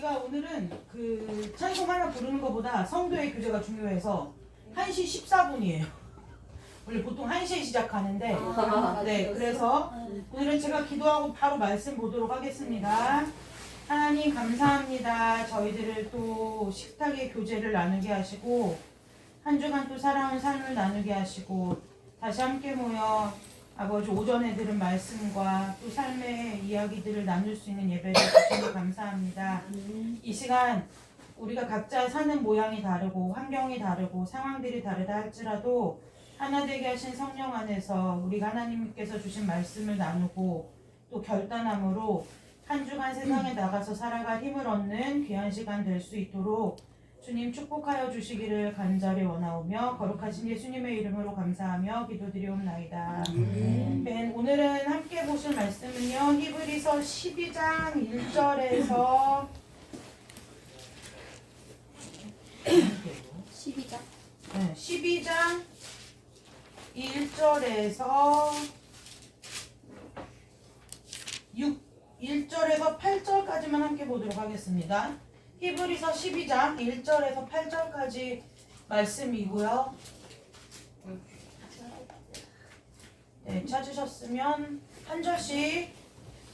우리가 오늘은 그 찬송 하나 부르는 것보다 성도의 교제가 중요해서 1시 14분이에요. 원래 보통 1시에 시작하는데 네, 그래서 오늘은 제가 기도하고 바로 말씀 보도록 하겠습니다. 하나님 감사합니다. 저희들을 또 식탁의 교제를 나누게 하시고 한 주간 또 살아온 삶을 나누게 하시고 다시 함께 모여 아버지 오전에 들은 말씀과 또 삶의 이야기들을 나눌 수 있는 예배를 주시니 감사합니다. 이 시간 우리가 각자 사는 모양이 다르고 환경이 다르고 상황들이 다르다 할지라도 하나 되게 하신 성령 안에서 우리가 하나님께서 주신 말씀을 나누고 또 결단함으로 한 주간 세상에 나가서 살아갈 힘을 얻는 귀한 시간 될 수 있도록 주님 축복하여 주시기를 간절히 원하오며 거룩하신 예수님의 이름으로 감사하며 기도드리옵나이다. 오늘은 함께 보실 말씀은요. 히브리서 12장 1절에서 12장? 네, 12장 1절에서 1절에서 8절까지만 함께 보도록 하겠습니다. 히브리서 12장 1절에서 8절까지 말씀이고요. 네, 찾으셨으면 한 절씩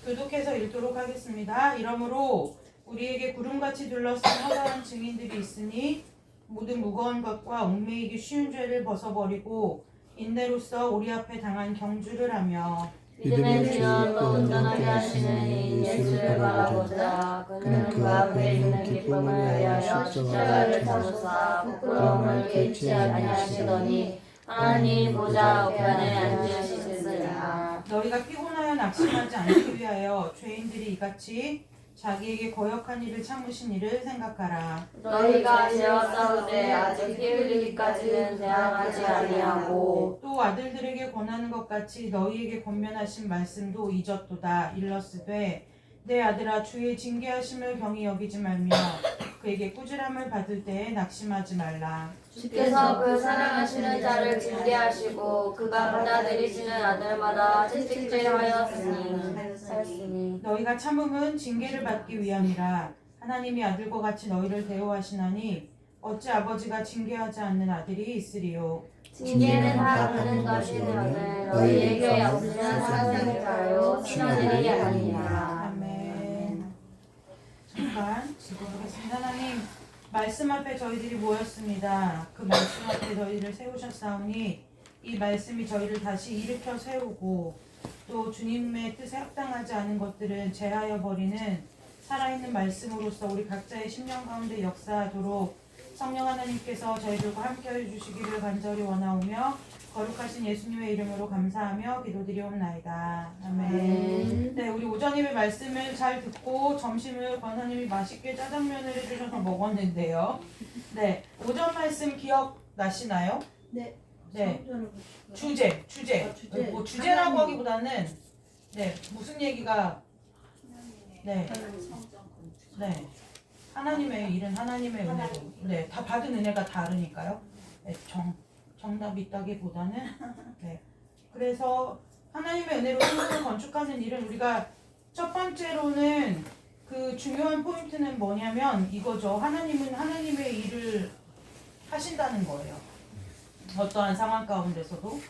교독해서 읽도록 하겠습니다. 이러므로 우리에게 구름같이 둘러싼 허다한 증인들이 있으니 모든 무거운 것과 얽매이기 쉬운 죄를 벗어버리고 인내로서 우리 앞에 당한 경주를 하며 믿음의 주여 또 온전하게 하시는 이 예수를 바라보자. 그는 그 앞에 있는 기쁨을 위하여 십자가를 잡으사 부끄러움을 개의치 아니하시더니 하나님 보좌 우편에 앉으시느니라. 너희가 피곤하여 낙심하지 않기 위하여 죄인들이 이같이 자기에게 거역한 일을 참으신 일을 생각하라. 너희가 죄와 싸우되 아직 피 흘리기까지는 대항하지 아니하고 또 아들들에게 권하는 것 같이 너희에게 권면하신 말씀도 잊었도다. 일러스되 내 아들아 주의 징계하심을 경히 여기지 말며 그에게 꾸지람을 받을 때에 낙심하지 말라. 주께서 그 사랑하시는 자를 징계하시고 그가 받아들이시는 아들마다 채찍질하였으니 너희가 참음은 징계를 받기 위함이라. 하나님이 아들과 같이 너희를 대우하시나니 어찌 아버지가 징계하지 않는 아들이 있으리요. 징계는 다 받는 것이되오늘 너희에게 없으면 사랑의 자요 친아들이 아니니라. 아멘. 잠깐 읽어보겠습니다. 하나님 말씀 앞에 저희들이 모였습니다. 그 말씀 앞에 저희를 세우셨사오니 이 말씀이 저희를 다시 일으켜 세우고 또 주님의 뜻에 합당하지 않은 것들은 제하여 버리는 살아있는 말씀으로서 우리 각자의 심령 가운데 역사하도록 성령 하나님께서 저희들과 함께해 주시기를 간절히 원하오며 거룩하신 예수님의 이름으로 감사하며 기도드리옵나이다. 아멘. 네, 우리 오전님의 말씀을 잘 듣고 점심을 권사님이 맛있게 짜장면을 해주셔서 먹었는데요. 네, 오전 말씀 기억나시나요? 네. 네. 주제. 뭐 주제라고 하기보다는 네, 무슨 얘기가 네. 하나님의 일은 하나님의 은혜로. 네, 다 받은 은혜가 다르니까요. 네, 정답이 있다기보다는 네. 그래서 하나님의 은혜로 성전을 건축하는 일은 우리가 첫 번째로는 그 중요한 포인트는 뭐냐면 이거죠. 하나님은 하나님의 일을 하신다는 거예요. 어떠한 상황 가운데서도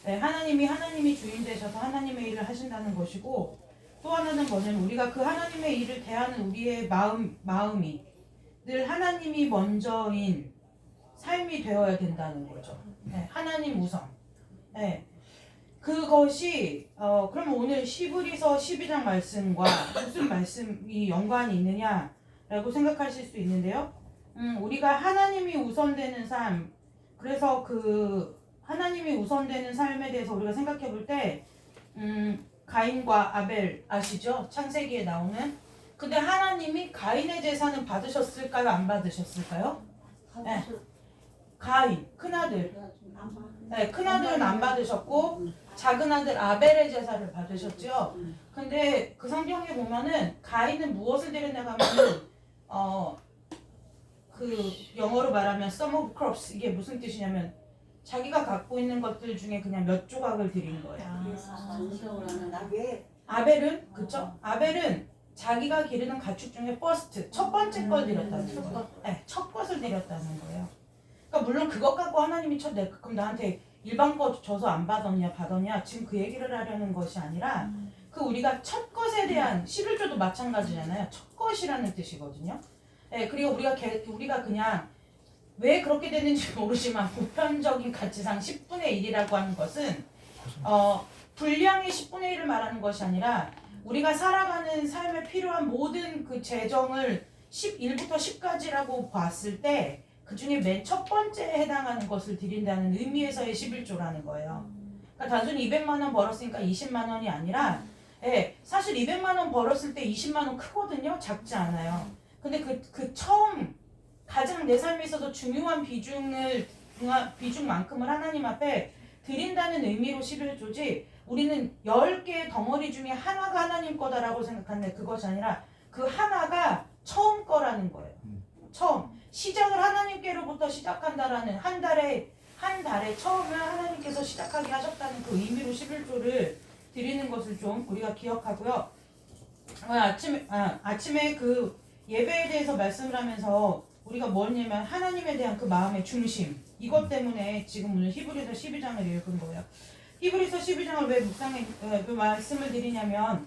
네, 하나님이 주인 되셔서 하나님의 일을 하신다는 것이고 또 하나는 뭐냐면 우리가 그 하나님의 일을 대하는 우리의 마음이 늘 하나님이 먼저인 삶이 되어야 된다는 거죠. 네, 하나님 우선. 네, 그것이 그럼 오늘 히브리서 12장 말씀과 무슨 말씀이 연관이 있느냐라고 생각하실 수 있는데요. 우리가 하나님이 우선되는 삶, 그래서 그 하나님이 우선되는 삶에 대해서 우리가 생각해 볼 때 가인과 아벨 아시죠? 창세기에 나오는. 근데 하나님이 가인의 제사는 받으셨을까요? 안 받으셨을까요? 네. 가인, 큰아들. 네, 큰아들은 안 받으셨고 작은아들 아벨의 제사를 받으셨죠. 근데 그 성경에 보면은 가인은 무엇을 드렸냐면은 그 영어로 말하면 some of crops, 이게 무슨 뜻이냐면 자기가 갖고 있는 것들 중에 그냥 몇 조각을 드린 거예요. 아벨은 그쵸? 아벨은 자기가 기르는 가축 중에 first, 첫 번째 걸 드렸다는 거예요. 네, 첫 것을 드렸다는 거예요. 그러니까 물론 그것 갖고 하나님이 그럼 나한테 일반 거 줘서 안 받았냐 지금 그 얘기를 하려는 것이 아니라 그 우리가 첫 것에 대한 11조도 마찬가지잖아요. 첫 것이라는 뜻이거든요. 네, 그리고 우리가 그냥 왜 그렇게 됐는지 모르지만 보편적인 가치상 10분의 1이라고 하는 것은 분량의 10분의 1을 말하는 것이 아니라 우리가 살아가는 삶에 필요한 모든 그 재정을 1부터 10까지라고 봤을 때 그 중에 맨 첫 번째에 해당하는 것을 드린다는 의미에서의 11조라는 거예요. 그러니까 단순히 200만 원 벌었으니까 20만 원이 아니라 사실 200만 원 벌었을 때 20만 원 크거든요. 작지 않아요. 근데 그 처음 가장 내 삶에 있어서 중요한 비중만큼을 하나님 앞에 드린다는 의미로 11조지 우리는 10개의 덩어리 중에 하나가 하나님 거다라고 생각하는데 그것이 아니라 그 하나가 처음 거라는 거예요. 처음. 시작을 하나님께로부터 시작한다라는 한 달에 처음을 하나님께서 시작하게 하셨다는 그 의미로 11조를 드리는 것을 좀 우리가 기억하고요. 아침에 그 예배에 대해서 말씀을 하면서 우리가 뭐냐면 하나님에 대한 그 마음의 중심 이것 때문에 지금 오늘 히브리서 12장을 읽은 거예요. 히브리서 12장을 왜 말씀을 드리냐면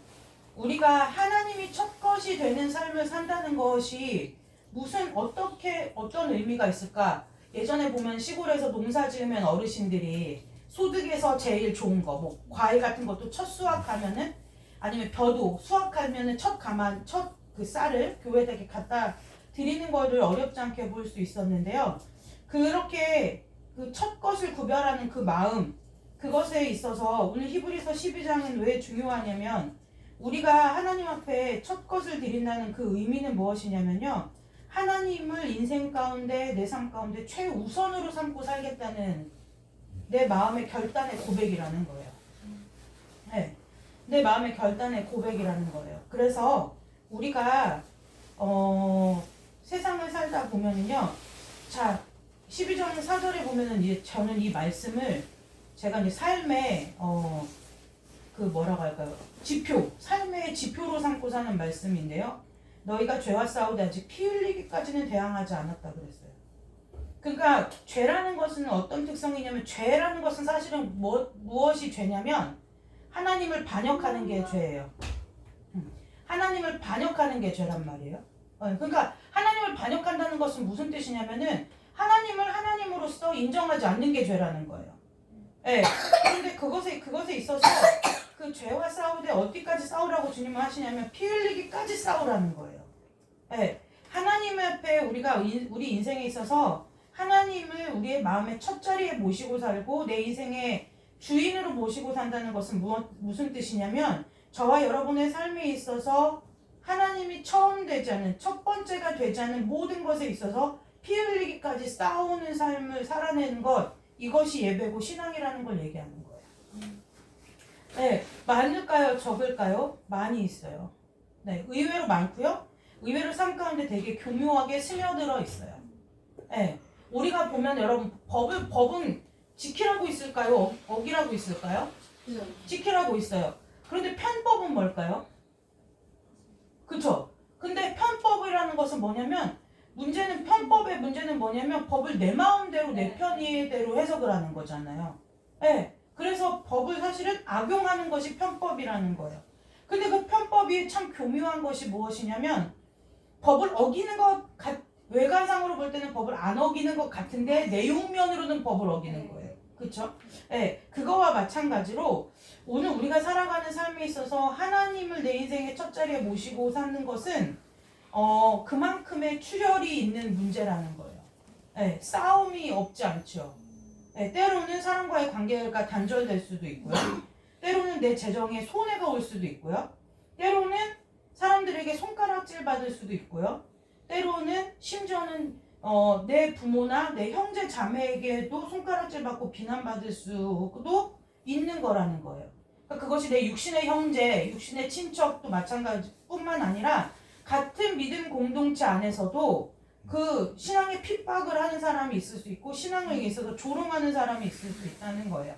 우리가 하나님이 첫 것이 되는 삶을 산다는 것이 어떤 의미가 있을까? 예전에 보면 시골에서 농사 지으면 어르신들이 소득에서 제일 좋은 거, 뭐 과일 같은 것도 첫 수확하면은 아니면 벼도 수확하면은 첫 그 쌀을 교회에 이렇게 갖다 드리는 거를 어렵지 않게 볼 수 있었는데요. 그렇게 그 첫 것을 구별하는 그 마음, 그것에 있어서 오늘 히브리서 12장은 왜 중요하냐면 우리가 하나님 앞에 첫 것을 드린다는 그 의미는 무엇이냐면요. 하나님을 인생 가운데 내 삶 가운데 최우선으로 삼고 살겠다는 내 마음의 결단의 고백이라는 거예요. 네, 내 마음의 결단의 고백이라는 거예요. 그래서 우리가 세상을 살다 보면은요. 자, 12장 4절에 보면은 이제 저는 이 말씀을 제가 이제 삶의 그 뭐라고 할까요? 삶의 지표로 삼고 사는 말씀인데요. 너희가 죄와 싸우되 아직 피 흘리기까지는 대항하지 않았다 그랬어요. 그러니까 죄라는 것은 어떤 특성이냐면 죄라는 것은 사실은 무엇이 죄냐면 하나님을 반역하는 게 죄예요. 하나님을 반역하는 게 죄란 말이에요. 그러니까 하나님을 반역한다는 것은 무슨 뜻이냐면은 하나님을 하나님으로서 인정하지 않는 게 죄라는 거예요. 그런데 그것에 있어서 그 죄와 싸우되 어디까지 싸우라고 주님은 하시냐면 피 흘리기까지 싸우라는 거예요. 하나님 앞에 우리 인생에 있어서 하나님을 우리의 마음의 첫 자리에 모시고 살고 내 인생의 주인으로 모시고 산다는 것은 무슨 뜻이냐면 저와 여러분의 삶에 있어서 하나님이 처음 되지 않은 첫 번째가 되지 않은 모든 것에 있어서 피 흘리기까지 싸우는 삶을 살아내는 것 이것이 예배고 신앙이라는 걸 얘기하는 거예요. 많을까요? 적을까요? 많이 있어요. 의외로 많고요. 의외로 삶 가운데 되게 교묘하게 스며들어 있어요. 우리가 보면 여러분 법은 지키라고 있을까요? 어기라고 있을까요? 지키라고 있어요. 그런데 편법은 뭘까요? 그쵸? 근데 편법이라는 것은 뭐냐면 편법의 문제는 뭐냐면 법을 내 마음대로 내 편의대로 해석을 하는 거잖아요. 그래서 법을 사실은 악용하는 것이 편법이라는 거예요. 근데 그 편법이 참 교묘한 것이 무엇이냐면 법을 어기는 외관상으로 볼 때는 법을 안 어기는 것 같은데 내용면으로는 법을 어기는 거예요. 그쵸? 그거와 마찬가지로 오늘 우리가 살아가는 삶에 있어서 하나님을 내 인생의 첫 자리에 모시고 사는 것은 그만큼의 출혈이 있는 문제라는 거예요. 싸움이 없지 않죠. 때로는 사람과의 관계가 단절될 수도 있고요. 때로는 내 재정에 손해가 올 수도 있고요. 때로는 사람들에게 손가락질 받을 수도 있고요. 때로는 심지어는 내 부모나 내 형제 자매에게도 손가락질 받고 비난받을 수도 있는 거라는 거예요. 그러니까 그것이 내 육신의 형제, 육신의 친척도 마찬가지뿐만 아니라 같은 믿음 공동체 안에서도 그 신앙에 핍박을 하는 사람이 있을 수 있고 신앙에 있어서 조롱하는 사람이 있을 수 있다는 거예요.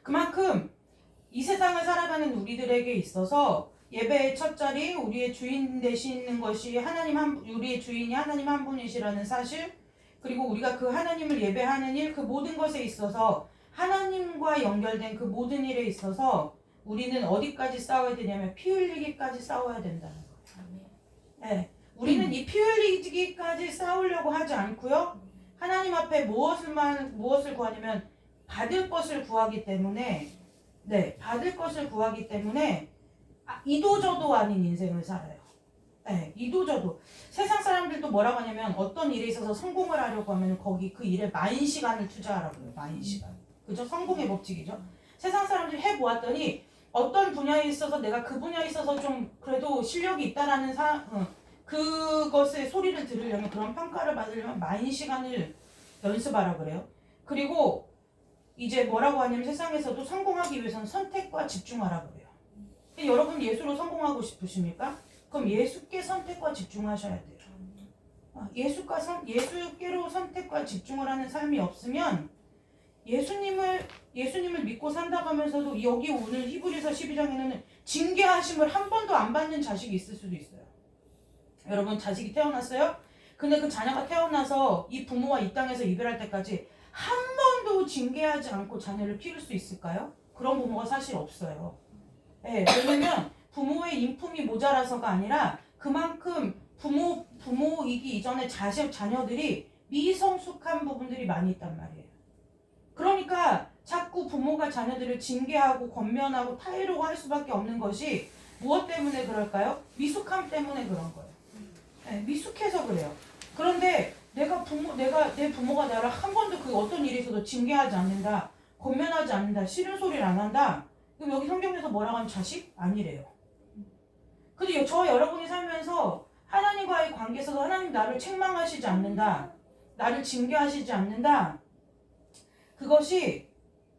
그만큼 이 세상을 살아가는 우리들에게 있어서 예배의 첫 자리, 우리의 주인 되시는 것이 우리의 주인이 하나님 한 분이시라는 사실, 그리고 우리가 그 하나님을 예배하는 일, 그 모든 것에 있어서 하나님과 연결된 그 모든 일에 있어서 우리는 어디까지 싸워야 되냐면 피 흘리기까지 싸워야 된다는 거예요. 네. 우리는 이 피 흘리기까지 싸우려고 하지 않고요. 하나님 앞에 무엇을 구하냐면 받을 것을 구하기 때문에, 네, 받을 것을 구하기 때문에 이도저도 아닌 인생을 살아요. 네, 이도저도. 세상 사람들도 뭐라고 하냐면 어떤 일에 있어서 성공을 하려고 하면 거기 그 일에 많은 시간을 투자하라고 해요. 많은 시간. 그죠? 성공의 법칙이죠. 세상 사람들이 해보았더니 어떤 분야에 있어서 내가 그 분야에 있어서 좀 그래도 실력이 있다라는 그것의 소리를 들으려면, 그런 평가를 받으려면 많은 시간을 연습하라 그래요. 그리고 이제 뭐라고 하냐면 세상에서도 성공하기 위해서는 선택과 집중하라 그래요. 여러분 예수로 성공하고 싶으십니까? 그럼 예수께 선택과 집중하셔야 돼요. 예수께로 선택과 집중을 하는 삶이 없으면 예수님을 믿고 산다고 하면서도 여기 오늘 히브리서 12장에는 징계하심을 한 번도 안 받는 자식이 있을 수도 있어요. 여러분 자식이 태어났어요? 근데 그 자녀가 태어나서 이 부모와 이 땅에서 이별할 때까지 한 번도 징계하지 않고 자녀를 키울 수 있을까요? 그런 부모가 사실 없어요. 네, 왜냐면 부모의 인품이 모자라서가 아니라 그만큼 부모이기 이전에 자녀들이 미성숙한 부분들이 많이 있단 말이에요. 그러니까 자꾸 부모가 자녀들을 징계하고 권면하고 타이르고 할 수밖에 없는 것이 무엇 때문에 그럴까요? 미숙함 때문에 그런 거예요. 네, 미숙해서 그래요. 그런데 내 부모가 나를 한 번도 그 어떤 일에 있어도 징계하지 않는다, 권면하지 않는다, 싫은 소리를 안 한다. 그럼 여기 성경에서 뭐라고 하면 자식? 아니래요. 근데 저와 여러분이 살면서 하나님과의 관계에 있어서 하나님 나를 책망하시지 않는다, 나를 징계하시지 않는다. 그것이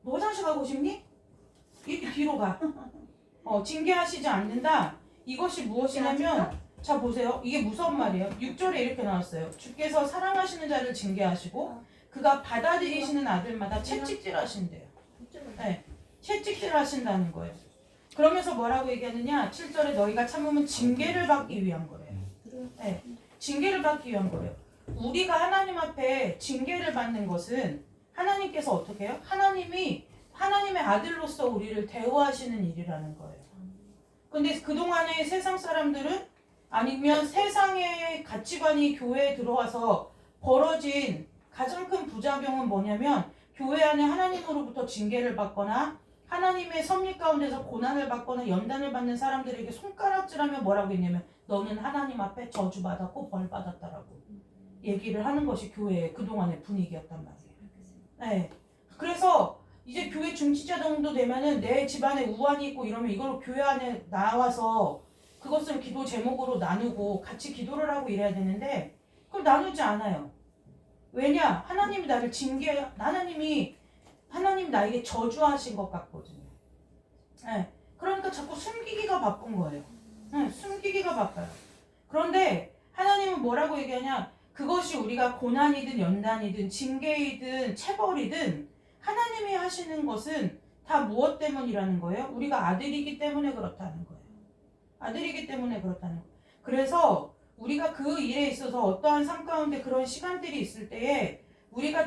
너 화장실 가고 싶니? 이렇게 뒤로 가. 징계하시지 않는다. 이것이 무엇이냐면, 자 보세요. 이게 무서운 말이에요. 6절에 이렇게 나왔어요. 주께서 사랑하시는 자를 징계하시고 그가 받아들이시는 아들마다 채찍질 하신대요. 네, 채찍질 하신다는 거예요. 그러면서 뭐라고 얘기하느냐? 7절에 너희가 참으면 징계를 받기 위한 거래요. 네, 징계를 받기 위한 거래요. 우리가 하나님 앞에 징계를 받는 것은 하나님께서 어떻게 해요? 하나님의 아들로서 우리를 대우하시는 일이라는 거예요. 근데 그동안의 세상 사람들은, 아니면 세상의 가치관이 교회에 들어와서 벌어진 가장 큰 부작용은 뭐냐면, 교회 안에 하나님으로부터 징계를 받거나 하나님의 섭리 가운데서 고난을 받거나 연단을 받는 사람들에게 손가락질하며 뭐라고 했냐면 너는 하나님 앞에 저주받았고 벌받았다라고 얘기를 하는 것이 교회의 그동안의 분위기였단 말이에요. 네. 그래서 이제 교회 중지자 정도 되면은 내 집안에 우환이 있고 이러면 이걸 교회 안에 나와서 그것을 기도 제목으로 나누고 같이 기도를 하고 이래야 되는데 그걸 나누지 않아요. 왜냐? 하나님이 나를 하나님 나에게 저주하신 것 같거든요. 네. 그러니까 자꾸 숨기기가 바쁜 거예요. 숨기기가 바빠요. 그런데 하나님은 뭐라고 얘기하냐? 그것이 우리가 고난이든 연단이든 징계이든 체벌이든 하나님이 하시는 것은 다 무엇 때문이라는 거예요? 우리가 아들이기 때문에 그렇다는 거예요. 아들이기 때문에 그렇다는 거예요. 그래서 우리가 그 일에 있어서 어떠한 삶 가운데 그런 시간들이 있을 때에 우리가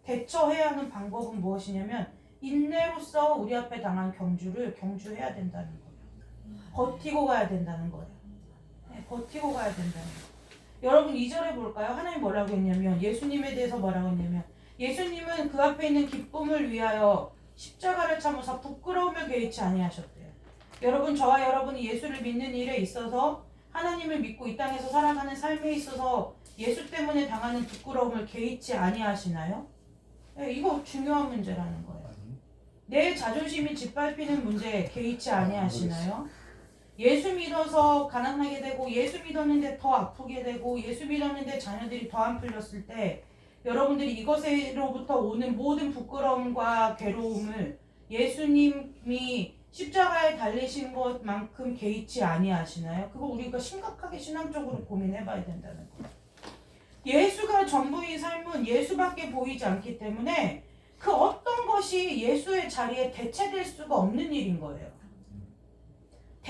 대처해야 하는 방법은 무엇이냐면 인내로서 우리 앞에 당한 경주해야 된다는 거예요. 버티고 가야 된다는 거예요. 네, 버티고 가야 된다는 거예요. 여러분 2절에 볼까요? 하나님 뭐라고 했냐면, 예수님에 대해서 뭐라고 했냐면, 예수님은 그 앞에 있는 기쁨을 위하여 십자가를 참으사 부끄러움을 개의치 아니하셨대요. 여러분, 저와 여러분이 예수를 믿는 일에 있어서 하나님을 믿고 이 땅에서 살아가는 삶에 있어서 예수 때문에 당하는 부끄러움을 개의치 아니하시나요? 네, 이거 중요한 문제라는 거예요. 내 자존심이 짓밟히는 문제 개의치 아니하시나요? 예수 믿어서 가난하게 되고, 예수 믿었는데 더 아프게 되고, 예수 믿었는데 자녀들이 더 안 풀렸을 때 여러분들이 이것으로부터 오는 모든 부끄러움과 괴로움을 예수님이 십자가에 달리신 것만큼 개의치 아니하시나요? 그거 우리가 심각하게 신앙적으로 고민해봐야 된다는 거예요. 예수가 전부인 삶은 예수밖에 보이지 않기 때문에 그 어떤 것이 예수의 자리에 대체될 수가 없는 일인 거예요.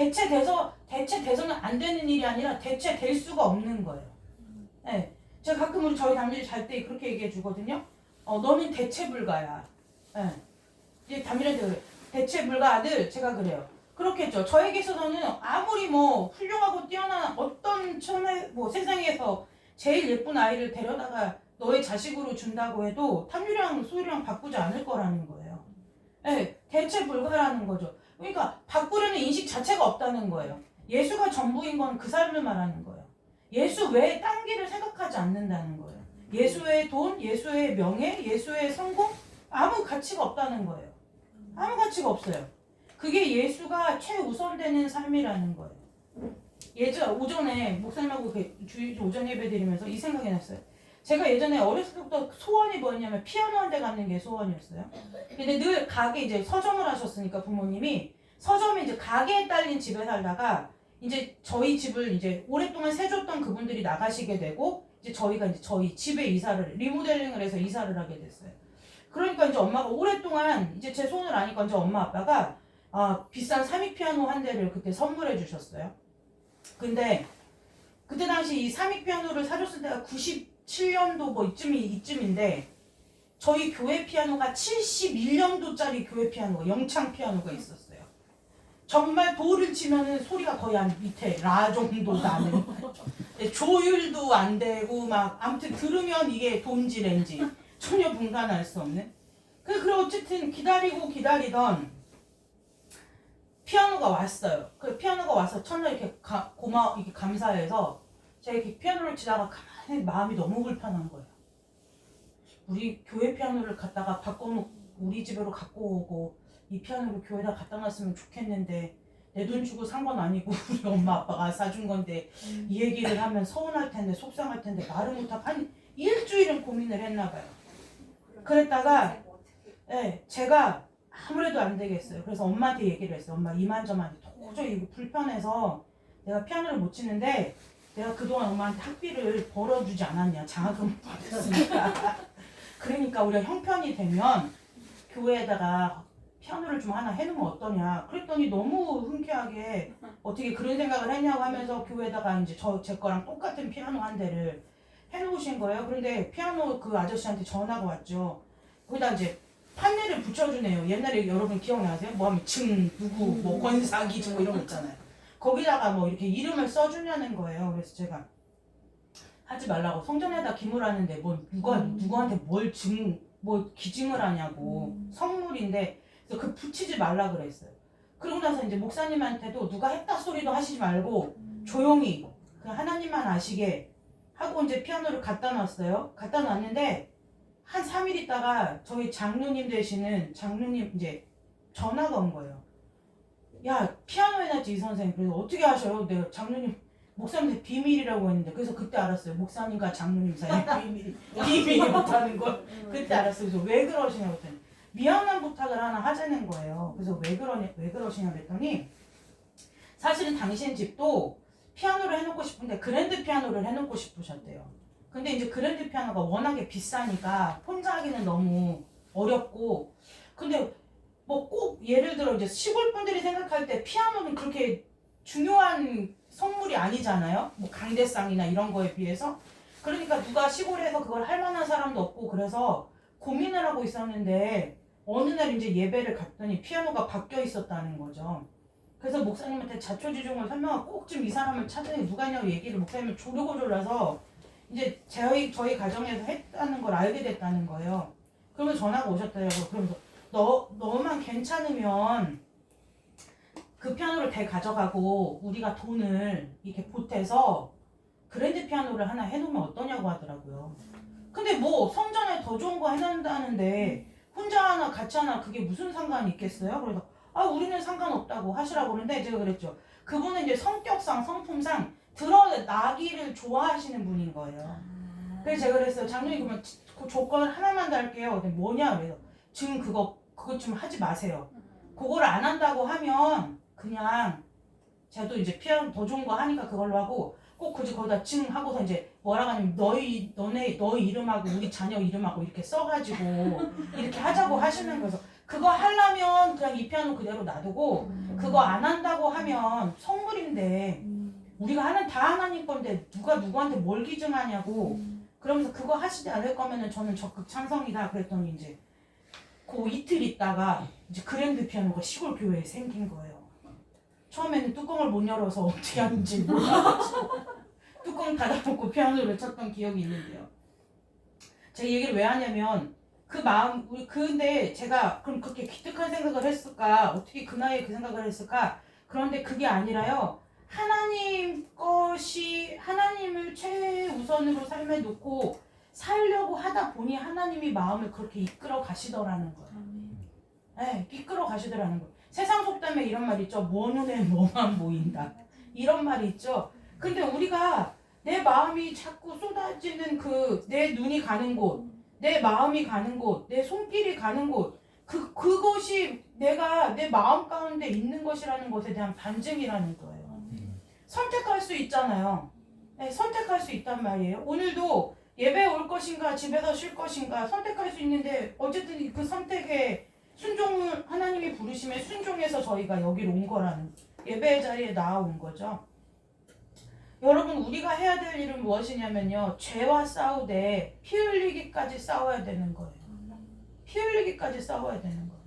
대체돼서는 안 되는 일이 아니라 대체될 수가 없는 거예요. 네. 제가 가끔 우리 저희 담임이 잘 때 그렇게 얘기해 주거든요. 너는 대체 불가야. 네. 이제 담임한테 그래. 대체 불가 아들 제가 그래요. 그렇겠죠. 저에게 있어서는 아무리 뭐 훌륭하고 뛰어난 어떤 뭐 세상에서 제일 예쁜 아이를 데려다가 너의 자식으로 준다고 해도 탐유랑 소유랑 바꾸지 않을 거라는 거예요. 네, 대체 불가라는 거죠. 그러니까 바꾸려는 인식 자체가 없다는 거예요. 예수가 전부인 건 그 삶을 말하는 거예요. 예수 외에 딴 길을 생각하지 않는다는 거예요. 예수의 돈, 예수의 명예, 예수의 성공 아무 가치가 없다는 거예요. 아무 가치가 없어요. 그게 예수가 최우선되는 삶이라는 거예요. 오전에 목사님하고 오전 예배 드리면서 이 생각이 났어요. 제가 예전에 어렸을 때부터 소원이 뭐였냐면 피아노 한 대 갖는 게 소원이었어요. 근데 늘 가게 이제 서점을 하셨으니까 부모님이 서점에 이제 가게에 딸린 집에 살다가 이제 저희 집을 이제 오랫동안 세줬던 그분들이 나가시게 되고 이제 저희가 이제 저희 집에 이사를 리모델링을 해서 이사를 하게 됐어요. 그러니까 이제 엄마가 오랫동안 이제 제 손을 아니까 이제 엄마 아빠가 비싼 사미 피아노 한 대를 그때 선물해 주셨어요. 근데 그때 당시 이 사미 피아노를 사줬을 때가 97년도 뭐 이쯤인데 저희 교회 피아노가 71년도짜리 교회 피아노가 영창 피아노가 있었어요. 정말 도를 치면은 소리가 거의 한 밑에 라 정도 나는 조율도 안 되고 막 아무튼 들으면 이게 돈지렌지 전혀 분간할 수 없는. 그리고 어쨌든 기다리던 피아노가 왔어요. 그 피아노가 와서 첫날 이렇게 이렇게 감사해서 제가 이렇게 피아노를 치다가 가만히 마음이 너무 불편한 거예요. 우리 교회 피아노를 갖다가 바꿔놓고 우리 집으로 갖고 오고 이 피아노를 교회에다 갖다 놨으면 좋겠는데 내 돈 주고 산 건 아니고 우리 엄마 아빠가 사준 건데 이 얘기를 하면 서운할 텐데 속상할 텐데 말을 못하고 한 일주일은 고민을 했나 봐요. 그랬다가 제가 아무래도 안 되겠어요. 그래서 엄마한테 얘기를 했어요. 엄마 이만저만 도저히 이거 불편해서 내가 피아노를 못 치는데 내가 그동안 엄마한테 학비를 벌어주지 않았냐. 장학금 받았으니까. 그러니까 우리가 형편이 되면 교회에다가 피아노를 좀 하나 해놓으면 어떠냐. 그랬더니 너무 흔쾌하게 어떻게 그런 생각을 했냐고 하면서 교회에다가 이제 제 거랑 똑같은 피아노 한 대를 해놓으신 거예요. 그런데 피아노 그 아저씨한테 전화가 왔죠. 거기다 이제 판넬을 붙여주네요. 옛날에 여러분 기억나세요? 뭐 하면 증 누구 뭐 권사기 뭐 이런 거 있잖아요. 거기다가 뭐 이렇게 이름을 써주냐는 거예요. 그래서 제가 하지 말라고 성전에다 기물하는데 뭐 누구한테 뭐 기증을 하냐고 성물인데 그래서 그 붙이지 말라 그랬어요. 그러고 나서 이제 목사님한테도 누가 했다 소리도 하시지 말고 조용히 그냥 하나님만 아시게 하고 이제 피아노를 갖다 놨어요. 갖다 놨는데 한 3일 있다가 저희 장로님 되시는 장로님 이제 전화가 온 거예요. 야 피아노 해놨지 이 선생님. 그래서 어떻게 하셔요? 내가 장로님 목사님한테 비밀이라고 했는데 그래서 그때 알았어요. 목사님과 장로님 사이에 비밀이었다는 걸 그때 알았어요. 그래서 왜 그러시냐고 했더니 미안한 부탁을 하나 하자는 거예요. 그래서 왜 그러시냐고 했더니 사실은 당신 집도 피아노를 해놓고 싶은데 그랜드 피아노를 해놓고 싶으셨대요. 근데 이제 그랜드 피아노가 워낙에 비싸니까 혼자 하기는 너무 어렵고 근데 뭐 꼭 예를 들어 이제 시골 분들이 생각할 때 피아노는 그렇게 중요한 성물이 아니잖아요. 뭐 강대상이나 이런 거에 비해서. 그러니까 누가 시골에서 그걸 할 만한 사람도 없고 그래서 고민을 하고 있었는데 어느 날 이제 예배를 갔더니 피아노가 바뀌어 있었다는 거죠. 그래서 목사님한테 자초지종을 설명하고 꼭 좀 이 사람을 찾으니 누가 있냐고 얘기를 목사님을 조르고 졸라서 이제 저희 가정에서 했다는 걸 알게 됐다는 거예요. 그러면 전화가 오셨더라고요. 그러면서 너만 괜찮으면 그 피아노를 대 가져가고 우리가 돈을 이렇게 보태서 그랜드 피아노를 하나 해놓으면 어떠냐고 하더라고요. 근데 뭐 성전에 더 좋은 거 해놓는다는데 혼자 하나 같이 하나 그게 무슨 상관이 있겠어요? 그래서 우리는 상관없다고 하시라고 그러는데 제가 그랬죠. 그분은 이제 성격상 성품상 드러나기를 좋아하시는 분인 거예요. 그래서 제가 그랬어요. 장로님 그러면 그 조건 하나만 달게요. 근데 뭐냐 그래서 지금 그거 좀 하지 마세요. 그거를 안 한다고 하면 그냥 제가 또 이제 피아노 더 좋은 거 하니까 그걸로 하고 꼭 굳이 거기다 증 하고서 이제 뭐라고 하냐면 너희 이름하고 우리 자녀 이름하고 이렇게 써가지고 이렇게 하자고 하시는 거여서 그거 하려면 그냥 이 피아노 그대로 놔두고 그거 안 한다고 하면 성물인데 우리가 다 하나님 건데 누가 누구한테 뭘 기증하냐고 그러면서 그거 하시지 않을 거면은 저는 적극 찬성이다 그랬더니 이제 그 이틀 있다가 이제 그랜드 피아노가 시골 교회에 생긴 거예요. 처음에는 뚜껑을 못 열어서 어떻게 하는지 몰라가지고 뚜껑 닫아놓고 피아노를 쳤던 기억이 있는데요. 제가 이 얘기를 왜 하냐면 그 마음 근데 제가 그럼 그렇게 기특한 생각을 했을까? 어떻게 그 나이에 그 생각을 했을까? 그런데 그게 아니라요. 하나님 것이 하나님을 최우선으로 삶에 놓고 살려고 하다 보니 하나님이 마음을 그렇게 이끌어 가시더라는 거예요. 네, 이끌어 가시더라는 거예요. 세상 속담에 이런 말 있죠. 뭐 눈에 뭐만 보인다. 이런 말이 있죠. 근데 우리가 내 마음이 자꾸 쏟아지는 내 눈이 가는 곳, 내 마음이 가는 곳, 내 손길이 가는 곳, 그것이 내가 내 마음 가운데 있는 것이라는 것에 대한 반증이라는 거예요. 선택할 수 있잖아요. 네, 선택할 수 있단 말이에요. 오늘도 예배에 올 것인가 집에서 쉴 것인가 선택할 수 있는데 어쨌든 그 선택에 순종을 하나님이 부르심에 순종해서 저희가 여기로 온 거라는 예배의 자리에 나아온 거죠. 여러분 우리가 해야 될 일은 무엇이냐면요. 죄와 싸우되 피 흘리기까지 싸워야 되는 거예요. 피 흘리기까지 싸워야 되는 거예요.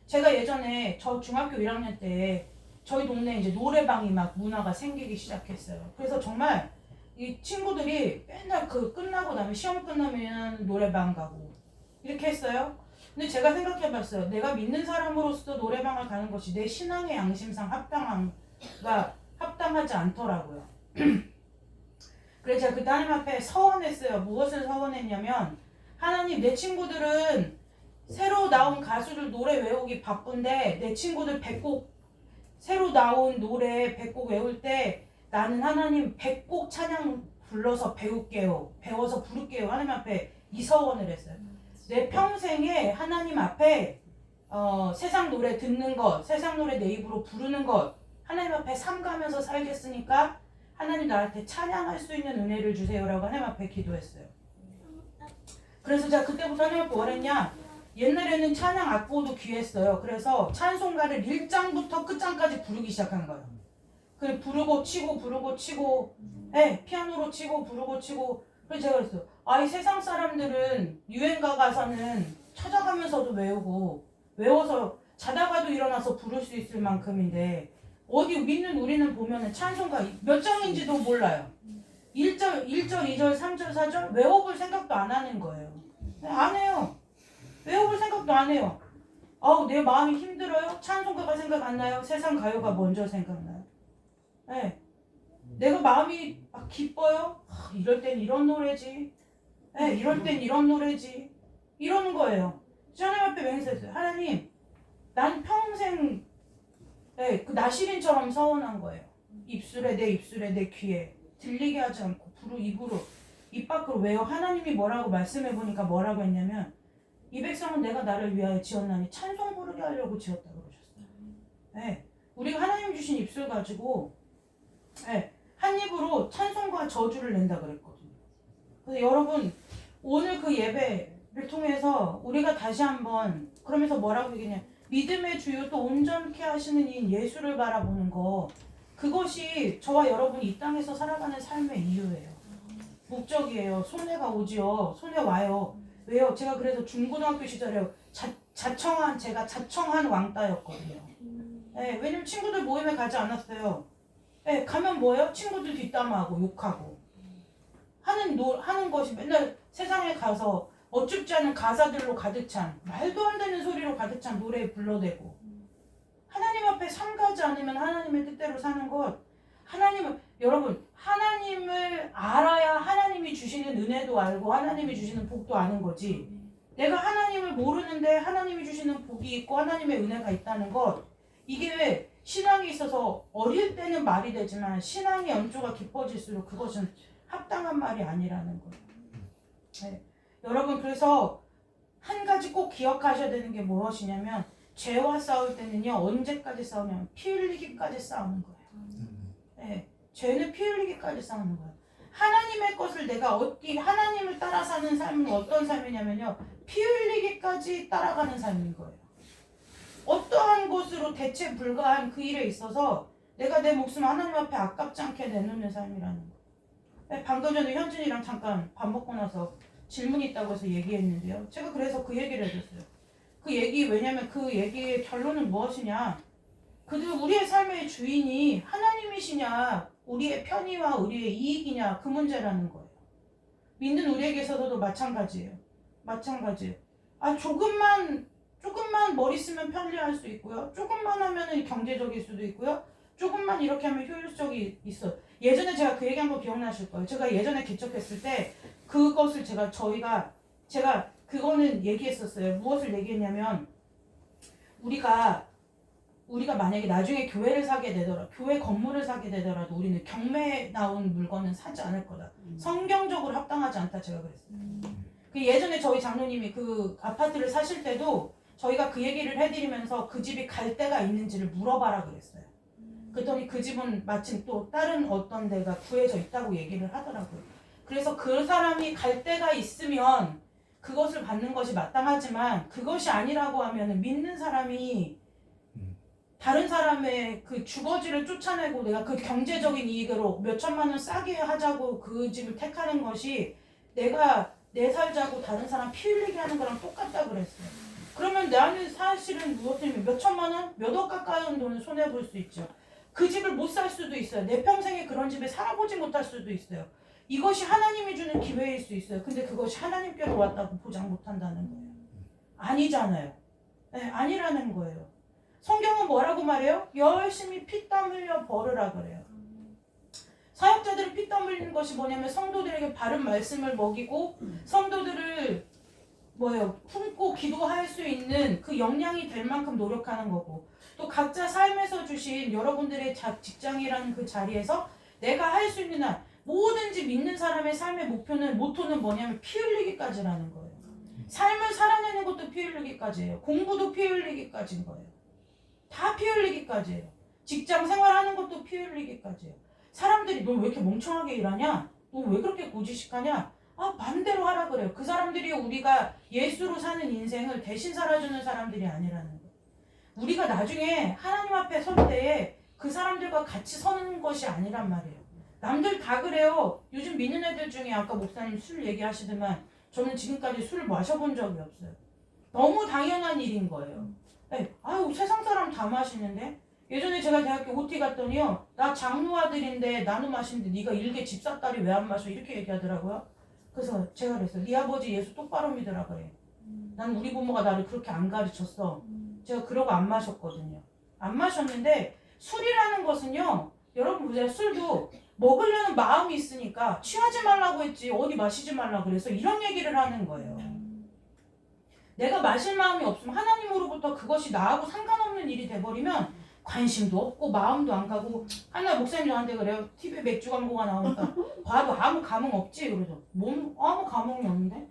제가 예전에 저 중학교 1학년 때 저희 동네에 이제 노래방이 막 문화가 생기기 시작했어요. 그래서 정말 이 친구들이 맨날 끝나고 나면 시험 끝나면 노래방 가고 이렇게 했어요. 근데 제가 생각해봤어요. 내가 믿는 사람으로서 노래방을 가는 것이 내 신앙의 양심상 합당하지 않더라고요. 그래서 제가 그때 하나님 앞에 서원했어요. 무엇을 서원했냐면 하나님 내 친구들은 새로 나온 가수들 노래 외우기 바쁜데 내 친구들 100곡 새로 나온 노래 100곡 외울 때 나는 하나님 100곡 찬양 불러서 배워서 부를게요. 하나님 앞에 이 서원을 했어요. 내 평생에 하나님 앞에 세상 노래 듣는 것, 세상 노래 내 입으로 부르는 것 하나님 앞에 삼가면서 살겠으니까 하나님 나한테 찬양할 수 있는 은혜를 주세요라고 하나님 앞에 기도했어요. 그래서 제가 그때부터 하나님 앞에 뭘 했냐? 옛날에는 찬양 악보도 귀했어요. 그래서 찬송가를 1장부터 끝장까지 부르기 시작한 거예요. 그래 부르고 치고 피아노로 치고 부르고 치고. 그래서 제가 그랬어요. 이 세상 사람들은 유행가 가사는 찾아가면서도 외워서 자다가도 일어나서 부를 수 있을 만큼인데 어디 믿는 우리는 보면은 찬송가 몇 장인지도 몰라요. 1절, 2절, 3절, 4절 외워볼 생각도 안 하는 거예요. 안 해요. 외워볼 생각도 안 해요. 내 마음이 힘들어요? 찬송가가 생각 안 나요? 세상 가요가 먼저 생각나요. 네. 내가 마음이 막 기뻐요? 이럴 땐 이런 노래지. 네, 이럴 땐 이런 노래지. 이러는 거예요. 하나님 앞에 맹세했어요. 하나님, 난 평생 그 나시린처럼 서원한 거예요. 내 입술에 내 귀에 들리게 하지 않고 입으로 입 밖으로 외워. 하나님이 뭐라고 말씀해보니까 뭐라고 했냐면 이 백성은 내가 나를 위하여 지었나니 찬송 부르게 하려고 지었다고 그러셨어요. 네, 우리가 하나님 주신 입술 가지고 한 입으로 찬송과 저주를 낸다 그랬거든요. 그래서 여러분 오늘 그 예배를 통해서 우리가 다시 한번 그러면서 뭐라고 얘기냐 믿음의 주요 또 온전케 하시는 이 예수를 바라보는 거 그것이 저와 여러분이 이 땅에서 살아가는 삶의 이유예요. 목적이에요. 손해가 오지요. 손해 와요. 왜요? 제가 그래서 중고등학교 시절에 제가 자청한 왕따였거든요. 왜냐면 친구들 모임에 가지 않았어요. 가면 뭐예요? 친구들 뒷담화하고 욕하고 하는 것이 맨날 세상에 가서 어줍지 않은 가사들로 가득 찬 말도 안 되는 소리로 가득 찬 노래 불러대고 하나님 앞에 삼가지 않으면 하나님의 뜻대로 사는 것 여러분 하나님을 알아야 하나님이 주시는 은혜도 알고 하나님이 주시는 복도 아는 거지 내가 하나님을 모르는데 하나님이 주시는 복이 있고 하나님의 은혜가 있다는 것 이게 신앙이 있어서 어릴 때는 말이 되지만 신앙의 연조가 깊어질수록 그것은 합당한 말이 아니라는 거예요. 여러분 그래서 한 가지 꼭 기억하셔야 되는 게 무엇이냐면 죄와 싸울 때는요 언제까지 싸우냐면 피 흘리기까지 싸우는 거예요. 죄는 피 흘리기까지 싸우는 거예요. 하나님의 것을 내가 얻기 하나님을 따라 사는 삶은 어떤 삶이냐면요 피 흘리기까지 따라가는 삶인 거예요. 어떠한 것으로 대체 불가한 그 일에 있어서 내가 내 목숨 하나님 앞에 아깝지 않게 내놓는 삶이라는 거. 방금 전에 현진이랑 잠깐 밥 먹고 나서 질문이 있다고 해서 얘기했는데요. 제가 그래서 그 얘기를 해줬어요. 그 얘기, 왜냐면 그 얘기의 결론은 무엇이냐. 그들 우리의 삶의 주인이 하나님이시냐 우리의 편의와 우리의 이익이냐 그 문제라는 거예요. 믿는 우리에게 있어서도 마찬가지예요. 마찬가지예요. 조금만 머리 쓰면 편리할 수 있고요. 조금만 하면은 경제적일 수도 있고요. 조금만 이렇게 하면 효율적이 있어. 예전에 제가 그 얘기한 거 기억나실 거예요. 제가 예전에 개척했을 때 그것을 제가 그거는 얘기했었어요. 무엇을 얘기했냐면 우리가 만약에 나중에 교회를 사게 되더라도 교회 건물을 사게 되더라도 우리는 경매에 나온 물건은 사지 않을 거다. 성경적으로 합당하지 않다 제가 그랬어요. 그 예전에 저희 장로님이 그 아파트를 사실 때도 저희가 그 얘기를 해드리면서 그 집이 갈 데가 있는지를 물어봐라 그랬어요. 그랬더니 그 집은 마침 또 다른 어떤 데가 구해져 있다고 얘기를 하더라고요. 그래서 그 사람이 갈 데가 있으면 그것을 받는 것이 마땅하지만 그것이 아니라고 하면은 믿는 사람이 다른 사람의 그 주거지를 쫓아내고 내가 그 경제적인 이익으로 몇 천만 원 싸게 하자고 그 집을 택하는 것이 내가 내 살자고 다른 사람 피 흘리게 하는 거랑 똑같다 그랬어요. 그러면 나는 사실은 무엇이냐면 몇 천만 원, 몇 억 가까운 돈을 손해볼 수 있죠. 그 집을 못 살 수도 있어요. 내 평생에 그런 집에 살아보지 못할 수도 있어요. 이것이 하나님이 주는 기회일 수 있어요. 근데 그것이 하나님께로 왔다고 보장 못한다는 거예요. 아니잖아요. 네, 아니라는 거예요. 성경은 뭐라고 말해요? 열심히 피땀 흘려 벌으라 그래요. 사역자들은 피땀 흘리는 것이 뭐냐면 성도들에게 바른 말씀을 먹이고 성도들을 품고 기도할 수 있는 그 역량이 될 만큼 노력하는 거고 또 각자 삶에서 주신 여러분들의 직장이라는 그 자리에서 내가 할 수 있는 한 뭐든지 믿는 사람의 삶의 모토는 뭐냐면 피 흘리기까지라는 거예요. 삶을 살아내는 것도 피 흘리기까지예요. 공부도 피 흘리기까지인 거예요. 다 피 흘리기까지예요. 직장 생활하는 것도 피 흘리기까지예요. 사람들이 너 왜 이렇게 멍청하게 일하냐? 너 왜 그렇게 고지식하냐? 반대로 하라 그래요. 그 사람들이 우리가 예수로 사는 인생을 대신 살아주는 사람들이 아니라는 거예요. 우리가 나중에 하나님 앞에 설 때에 그 사람들과 같이 서는 것이 아니란 말이에요. 남들 다 그래요. 요즘 믿는 애들 중에 아까 목사님 술 얘기하시더만 저는 지금까지 술을 마셔본 적이 없어요. 너무 당연한 일인 거예요. 네. 세상 사람 다 마시는데 예전에 제가 대학교 OT 갔더니요. 나 장로 아들인데 나도 마시는데 네가 일개 집사딸이 왜 안 마셔? 이렇게 얘기하더라고요. 그래서 제가 그랬어요. 네 아버지 예수 똑바로 믿으라 그래. 난 우리 부모가 나를 그렇게 안 가르쳤어. 제가 그러고 안 마셨거든요. 안 마셨는데 술이라는 것은요. 여러분 보세요. 술도 먹으려는 마음이 있으니까 취하지 말라고 했지 어디 마시지 말라고 그래서 이런 얘기를 하는 거예요. 내가 마실 마음이 없으면 하나님으로부터 그것이 나하고 상관없는 일이 돼버리면 관심도 없고 마음도 안 가고 하나 목사님 저한테 그래요. TV에 맥주 광고가 나오니까 봐도 아무 감흥 없지 그러죠. 아무 감흥이 없는데?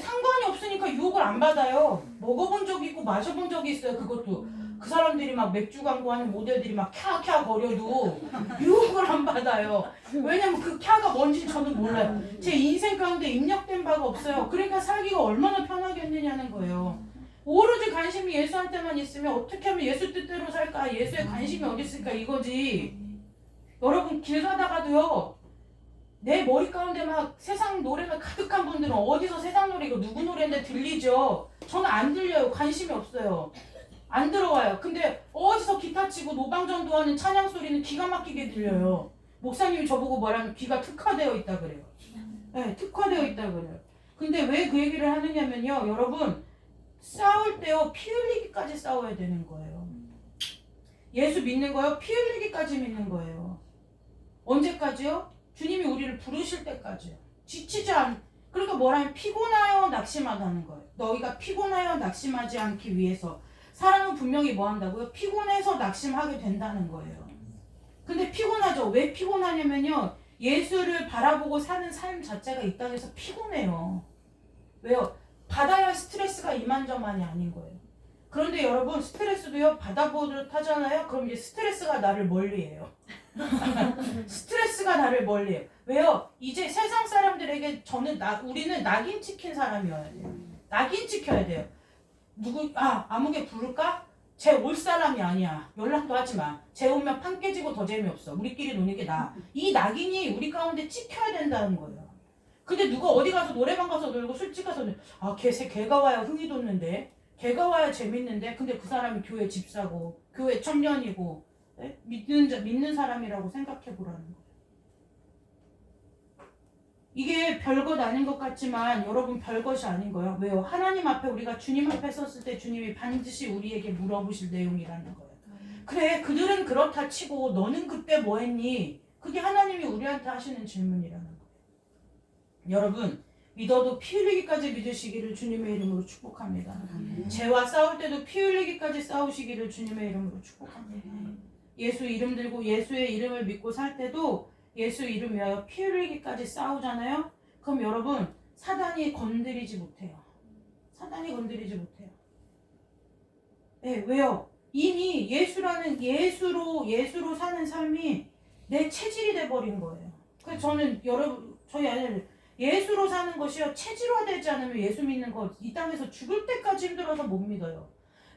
상관이 없으니까 유혹을 안 받아요. 먹어본 적이 있고 마셔본 적이 있어요. 그것도 그 사람들이 막 맥주 광고하는 모델들이 막 캬캬 거려도 유혹을 안 받아요. 왜냐면 그 캬가 뭔지 저는 몰라요. 제 인생 가운데 입력된 바가 없어요. 그러니까 살기가 얼마나 편하겠느냐는 거예요. 오로지 관심이 예수한테만 있으면 어떻게 하면 예수 뜻대로 살까? 예수에 관심이 어디 있을까? 이거지. 여러분 길 가다가도요. 내 머리 가운데 막 세상 노래가 가득한 분들은 어디서 세상 노래 이거 누구 노래인데 들리죠? 저는 안 들려요. 관심이 없어요. 안 들어와요. 근데 어디서 기타 치고 노방전도하는 찬양 소리는 기가 막히게 들려요. 목사님이 저보고 뭐라면 귀가 특화되어 있다 그래요. 네, 특화되어 있다 그래요. 근데 왜 그 얘기를 하느냐면요. 여러분 싸울 때요. 피 흘리기까지 싸워야 되는 거예요. 예수 믿는 거요. 피 흘리기까지 믿는 거예요. 언제까지요? 주님이 우리를 부르실 때까지요. 그러니까 뭐라면 피곤하여 낙심하다는 거예요. 너희가 피곤하여 낙심하지 않기 위해서 사람은 분명히 뭐 한다고요? 피곤해서 낙심하게 된다는 거예요. 근데 피곤하죠. 왜 피곤하냐면요. 예수를 바라보고 사는 삶 자체가 이 땅에서 피곤해요. 왜요? 받아야 할 스트레스가 이만저만이 아닌 거예요. 그런데 여러분 스트레스도요. 받아보듯 하잖아요. 그럼 이제 스트레스가 나를 멀리해요. 스트레스가 나를 멀리해요. 왜요? 이제 세상 사람들에게 우리는 낙인 찍힌 사람이어야 돼요. 낙인 찍혀야 돼요. 아무개 부를까? 쟤 올 사람이 아니야. 연락도 하지 마. 쟤 오면 판 깨지고 더 재미없어. 우리끼리 노는 게 나아. 이 낙인이 우리 가운데 찍혀야 된다는 거예요. 근데 누가 어디 가서 노래방 가서 놀고 술집 가서 걔가 와야 흥이 돋는데, 걔가 와야 재밌는데, 근데 그 사람이 교회 집사고 교회 청년이고, 네? 믿는 사람이라고 생각해 보라는 거예요. 이게 별것 아닌 것 같지만 여러분 별것이 아닌 거예요. 왜요? 하나님 앞에 우리가 주님 앞에 섰을 때 주님이 반드시 우리에게 물어보실 내용이라는 거예요. 그래, 그들은 그렇다 치고 너는 그때 뭐 했니? 그게 하나님이 우리한테 하시는 질문이라는 거예요. 여러분, 믿어도 피 흘리기까지 믿으시기를 주님의 이름으로 축복합니다. 죄와 싸울 때도 피 흘리기까지 싸우시기를 주님의 이름으로 축복합니다. 예수 이름 들고 예수의 이름을 믿고 살 때도 예수 이름 위하여 피 흘리기까지 싸우잖아요. 그럼 여러분, 사단이 건드리지 못해요. 사단이 건드리지 못해요. 네, 왜요? 이미 예수로 사는 삶이 내 체질이 돼버린 거예요. 그래서 저는 저희 아내를 예수로 사는 것이요, 체질화되지 않으면 예수 믿는 거 이 땅에서 죽을 때까지 힘들어서 못 믿어요.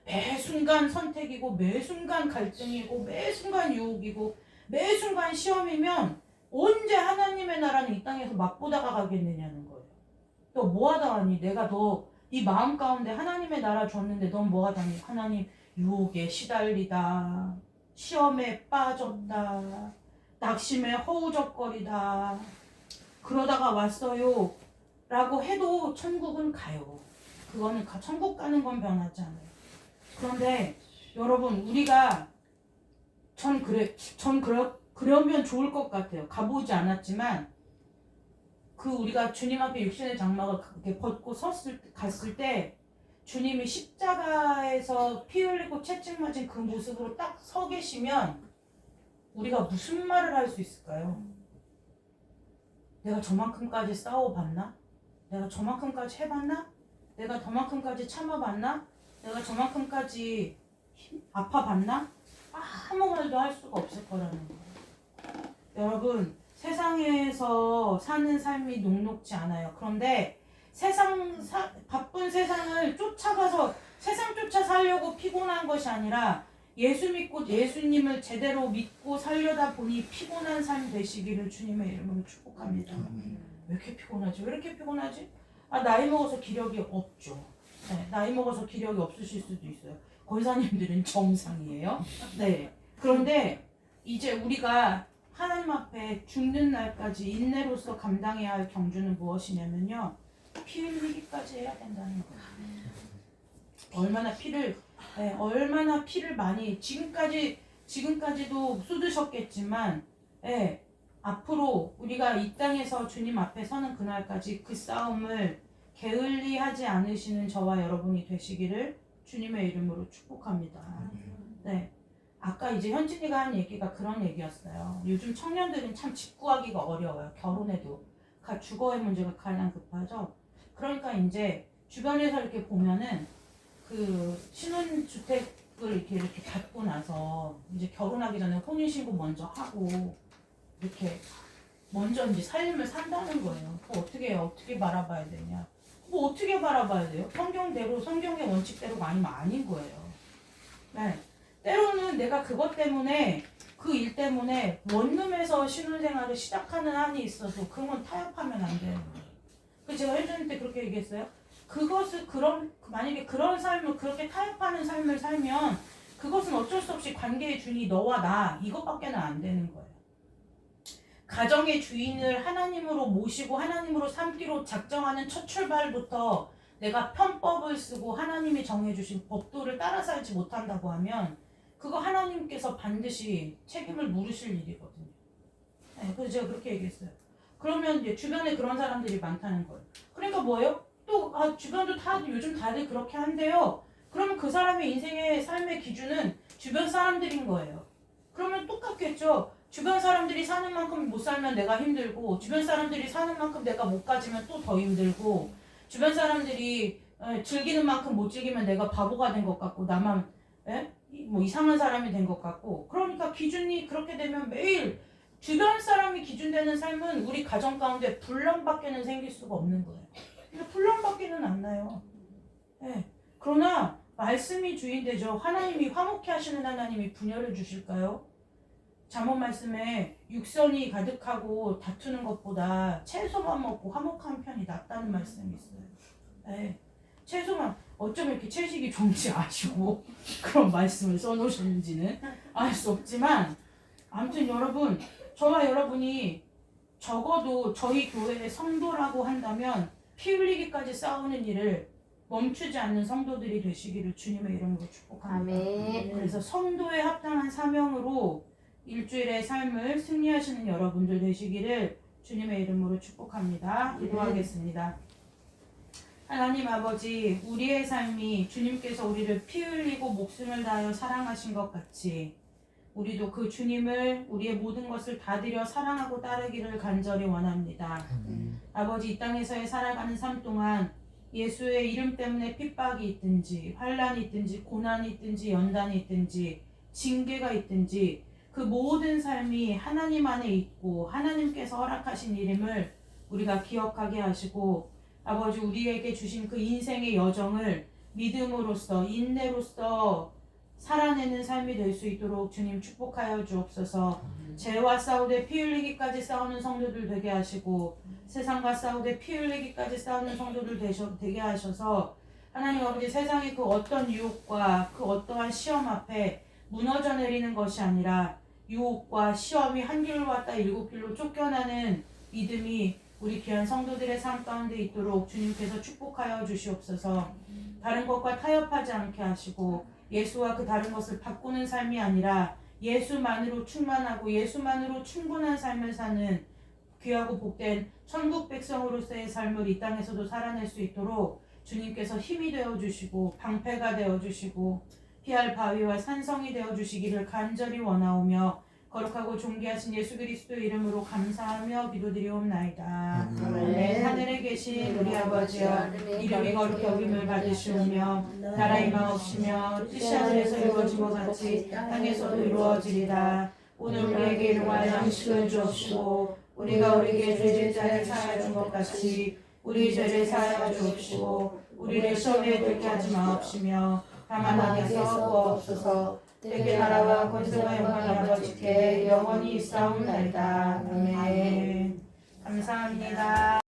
매 순간 선택이고, 매 순간 갈등이고, 매 순간 유혹이고, 매 순간 시험이면 언제 하나님의 나라는 이 땅에서 맛보다가 가겠느냐는 거예요. 너 뭐하다 하니? 내가 너 이 마음 가운데 하나님의 나라 줬는데 넌 뭐하다 하니? 하나님, 유혹에 시달리다, 시험에 빠졌다, 낙심에 허우적거리다, 그러다가 왔어요 라고 해도 천국은 가요. 그거는 천국 가는 건 변하지 않아요. 그런데 여러분, 우리가 그러면 좋을 것 같아요. 가보지 않았지만 우리가 주님 앞에 육신의 장막을 그렇게 벗고 갔을 때 주님이 십자가에서 피 흘리고 채찍 맞은 그 모습으로 딱 서 계시면 우리가 무슨 말을 할 수 있을까요? 내가 저만큼까지 싸워봤나? 내가 저만큼까지 해봤나? 내가 저만큼까지 참아봤나? 내가 저만큼까지 아파봤나? 아무 말도 할 수가 없을 거라는 거예요. 여러분, 세상에서 사는 삶이 녹록지 않아요. 그런데 바쁜 세상을 쫓아가서 세상 쫓아 살려고 피곤한 것이 아니라 예수 믿고 예수님을 제대로 믿고 살려다 보니 피곤한 삶 되시기를 주님의 이름으로 축복합니다. 왜 이렇게 피곤하지? 왜 이렇게 피곤하지? 나이 먹어서 기력이 없죠. 네, 나이 먹어서 기력이 없으실 수도 있어요. 권사님들은 정상이에요. 네. 그런데 이제 우리가 하나님 앞에 죽는 날까지 인내로서 감당해야 할 경주는 무엇이냐면요, 피 흘리기까지 해야 된다는 거예요. 얼마나 피를 많이 지금까지도 쏟으셨겠지만, 앞으로 우리가 이 땅에서 주님 앞에 서는 그날까지 그 싸움을 게을리하지 않으시는 저와 여러분이 되시기를 주님의 이름으로 축복합니다. 네. 아까 이제 현진이가 한 얘기가 그런 얘기였어요. 요즘 청년들은 참 집 구하기가 어려워요. 결혼해도. 주거의 문제가 가장 급하죠. 그러니까 이제 주변에서 이렇게 보면은 그 신혼주택을 이렇게 받고 나서 이제 결혼하기 전에 혼인신고 먼저 하고 이렇게 먼저 이제 삶을 산다는 거예요. 그거 어떻게 해요? 어떻게 바라봐야 되냐? 뭐 어떻게 바라봐야 돼요? 성경의 원칙대로가 아니면 아닌 거예요. 네. 때로는 내가 그것 때문에 그 일 때문에 원룸에서 신혼생활을 시작하는 한이 있어도 그건 타협하면 안 되는 거예요. 그래서 제가 혜준이 때 그렇게 얘기했어요. 만약에 그런 삶을 그렇게 타협하는 삶을 살면 그것은 어쩔 수 없이 관계의 주인이 너와 나 이것밖에는 안 되는 거예요. 가정의 주인을 하나님으로 모시고 하나님으로 삼기로 작정하는 첫 출발부터 내가 편법을 쓰고 하나님이 정해주신 법도를 따라 살지 못한다고 하면 그거 하나님께서 반드시 책임을 물으실 일이거든요. 네, 그래서 제가 그렇게 얘기했어요. 그러면 이제 주변에 그런 사람들이 많다는 거예요. 그러니까 뭐예요? 또 주변도 요즘 다들 그렇게 한대요. 그러면 그 사람의 인생의 삶의 기준은 주변 사람들인 거예요. 그러면 똑같겠죠. 주변 사람들이 사는 만큼 못 살면 내가 힘들고, 주변 사람들이 사는 만큼 내가 못 가지면 또 더 힘들고, 주변 사람들이 즐기는 만큼 못 즐기면 내가 바보가 된 것 같고, 나만 뭐 이상한 사람이 된 것 같고. 그러니까 기준이 그렇게 되면 매일 주변 사람이 기준되는 삶은 우리 가정 가운데 분란밖에는 생길 수가 없는 거예요. 근데 분란밖에는 안 나요. 그러나 말씀이 주인되죠. 하나님이 화목해 하시는 하나님이 분열을 주실까요? 잠언 말씀에 육선이 가득하고 다투는 것보다 채소만 먹고 화목한 편이 낫다는 말씀이 있어요. 네. 채소만 어쩜 이렇게 채식이 좋은지 아시고 그런 말씀을 써놓으셨는지는 알 수 없지만 아무튼 여러분, 저와 여러분이 적어도 저희 교회의 성도라고 한다면 피 흘리기까지 싸우는 일을 멈추지 않는 성도들이 되시기를 주님의 이름으로 축복합니다. 아멘. 그래서 성도에 합당한 사명으로 일주일의 삶을 승리하시는 여러분들 되시기를 주님의 이름으로 축복합니다. 기도하겠습니다. 하나님 아버지, 우리의 삶이 주님께서 우리를 피 흘리고 목숨을 다하여 사랑하신 것 같이 우리도 그 주님을 우리의 모든 것을 다 드려 사랑하고 따르기를 간절히 원합니다. 아버지, 이 땅에서의 살아가는 삶 동안 예수의 이름 때문에 핍박이 있든지 환난이 있든지 고난이 있든지 연단이 있든지 징계가 있든지 그 모든 삶이 하나님 안에 있고 하나님께서 허락하신 이름을 우리가 기억하게 하시고 아버지, 우리에게 주신 그 인생의 여정을 믿음으로써 인내로써 살아내는 삶이 될 수 있도록 주님 축복하여 주옵소서. 죄와 싸우되 피 흘리기까지 싸우는 성도들 되게 하시고 세상과 싸우되 피 흘리기까지 싸우는 성도들 되게 하셔서 하나님 아버지, 세상의 그 어떤 유혹과 그 어떠한 시험 앞에 무너져 내리는 것이 아니라 유혹과 시험이 한 길로 왔다 일곱 길로 쫓겨나는 믿음이 우리 귀한 성도들의 삶 가운데 있도록 주님께서 축복하여 주시옵소서. 다른 것과 타협하지 않게 하시고 예수와 그 다른 것을 바꾸는 삶이 아니라 예수만으로 충만하고 예수만으로 충분한 삶을 사는 귀하고 복된 천국 백성으로서의 삶을 이 땅에서도 살아낼 수 있도록 주님께서 힘이 되어주시고 방패가 되어주시고 피할 바위와 산성이 되어주시기를 간절히 원하오며 거룩하고 존귀하신 예수 그리스도 이름으로 감사하며 기도드리옵나이다. 아멘. 하늘에 계신 우리 아버지여, 이름이 거룩히 여김을 받으시오며 나라 임하옵시며 뜻이 하늘에서 이루어진 것 같이 땅에서도 이루어지리다. 오늘 우리에게 일용할 양식을 주옵시고 우리가 우리에게 죄질 자를 사하여 준 것 같이 우리 죄를 사하여 주옵시고 우리를 시험에 들게 하지 마옵시며 다만 악에서 구하옵소서. 되게 나라와 권세와 영광이 아버지께 영원히 있사옵나이다. 아멘. 감사합니다.